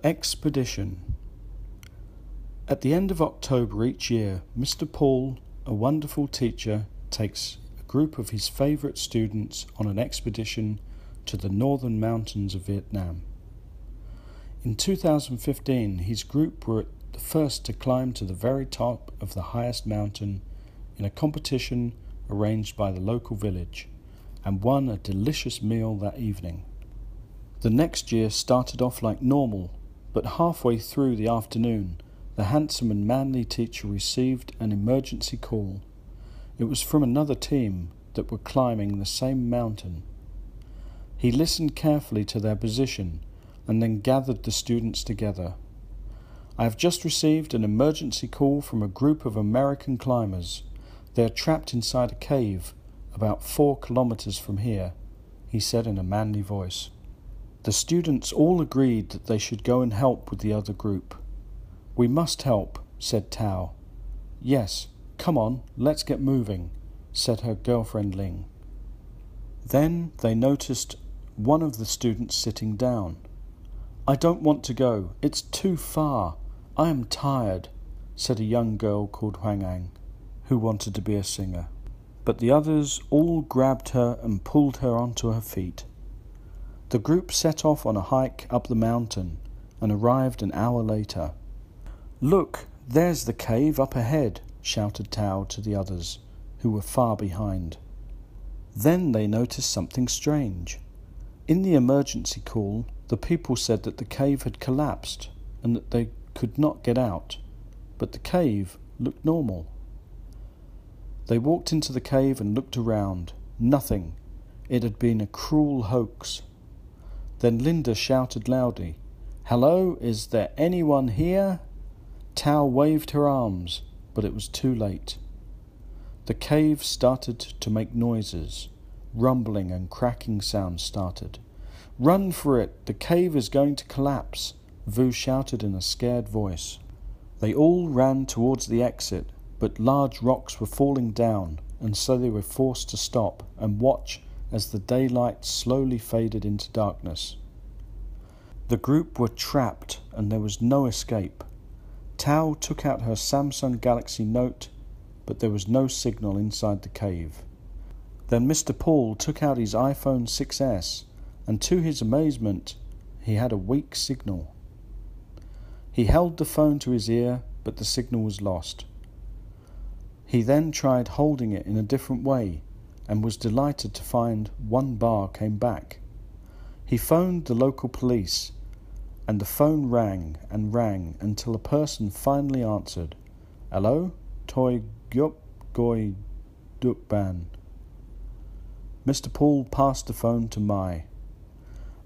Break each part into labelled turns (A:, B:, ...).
A: Expedition. At the end of October each year, Mr. Paul, a wonderful teacher, takes a group of his favourite students on an expedition to the northern mountains of Vietnam. In 2015, his group were the first to climb to the very top of the highest mountain in a competition arranged by the local village, and won a delicious meal that evening. The next year started off like normal, but halfway through the afternoon, the handsome and manly teacher received an emergency call. It was from another team that were climbing the same mountain. He listened carefully to their position and then gathered the students together. "I have just received an emergency call from a group of American climbers. They are trapped inside a cave about 4 kilometers from here," he said in a manly voice. The students all agreed that they should go and help with the other group. "We must help," said Tao. "Yes, come on, let's get moving," said her girlfriend Ling. Then they noticed one of the students sitting down. "I don't want to go, it's too far. I am tired," said a young girl called Huang Ang, who wanted to be a singer. But the others all grabbed her and pulled her onto her feet. The group set off on a hike up the mountain and arrived an hour later. "Look, there's the cave up ahead," shouted Tao to the others, who were far behind. Then they noticed something strange. In the emergency call, the people said that the cave had collapsed and that they could not get out, but the cave looked normal. They walked into the cave and looked around. Nothing. It had been a cruel hoax. Then Linda shouted loudly, "Hello, is there anyone here?" Tao waved her arms, but it was too late. The cave started to make noises. Rumbling and cracking sounds started. "Run for it! The cave is going to collapse!" Vu shouted in a scared voice. They all ran towards the exit, but large rocks were falling down, and so they were forced to stop and watch as the daylight slowly faded into darkness. The group were trapped and there was no escape. Tao took out her Samsung Galaxy Note, but there was no signal inside the cave. Then Mr. Paul took out his iPhone 6S, and to his amazement, he had a weak signal. He held the phone to his ear, but the signal was lost. He then tried holding it in a different way, and was delighted to find 1 bar came back. He phoned the local police, and the phone rang and rang until a person finally answered. "Hello? Toi Gyup Goi Duk Ban." Mr. Paul passed the phone to Mai.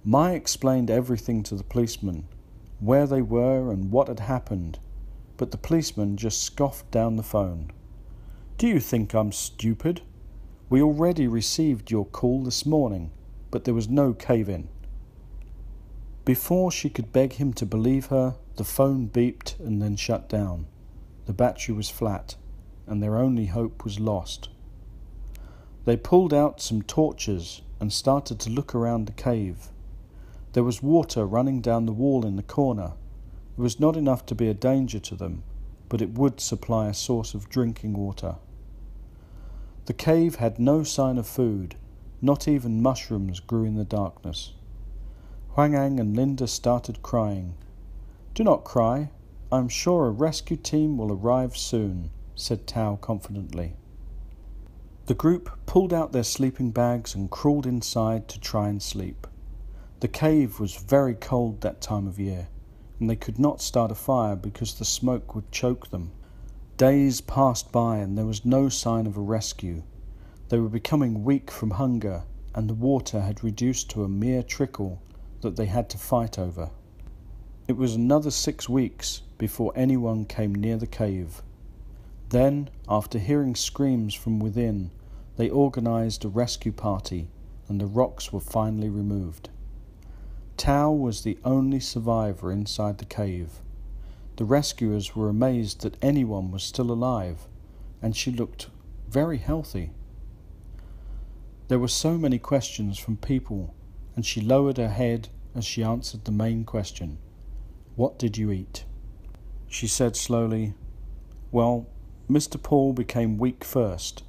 A: Mai explained everything to the policeman, where they were and what had happened, but the policeman just scoffed down the phone. "Do you think I'm stupid? We already received your call this morning, but there was no cave-in." Before she could beg him to believe her, the phone beeped and then shut down. The battery was flat, and their only hope was lost. They pulled out some torches and started to look around the cave. There was water running down the wall in the corner. It was not enough to be a danger to them, but it would supply a source of drinking water. The cave had no sign of food, not even mushrooms grew in the darkness. Huang Ang and Linda started crying. "Do not cry. I am sure a rescue team will arrive soon," said Tao confidently. The group pulled out their sleeping bags and crawled inside to try and sleep. The cave was very cold that time of year, and they could not start a fire because the smoke would choke them. Days passed by and there was no sign of a rescue. They were becoming weak from hunger, and the water had reduced to a mere trickle that they had to fight over. It was another 6 weeks before anyone came near the cave. Then, after hearing screams from within, they organized a rescue party, and the rocks were finally removed. Tao was the only survivor inside the cave. The rescuers were amazed that anyone was still alive, and she looked very healthy. There were so many questions from people, and she lowered her head as she answered the main question. What did you eat?" She said slowly, "Well, Mr. Paul became weak first,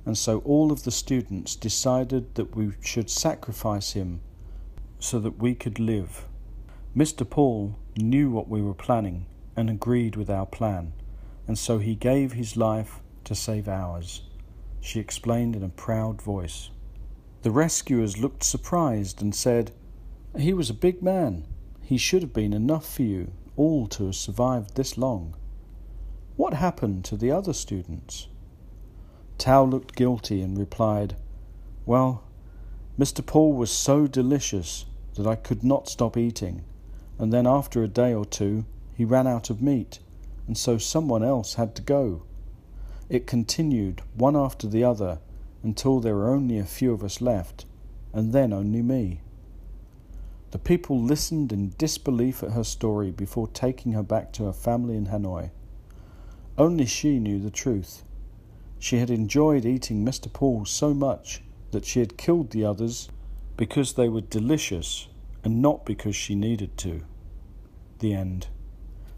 A: and so all of the students decided that we should sacrifice him so that we could live. Mr. Paul knew what we were planning and agreed with our plan, and so he gave his life to save ours," she explained in a proud voice. The rescuers looked surprised and said, "He was a big man. He should have been enough for you all to have survived this long." "What happened to the other students?" Tao looked guilty and replied, "Well, Mr. Paul was so delicious that I could not stop eating, and then after a day or two he ran out of meat, and so someone else had to go. It continued one after the other until there were only a few of us left, and then only me." The people listened in disbelief at her story before taking her back to her family in Hanoi. Only she knew the truth. She had enjoyed eating Mr. Paul so much that she had killed the others because they were delicious and not because she needed to. The end.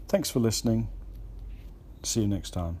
A: Thanks for listening. See you next time.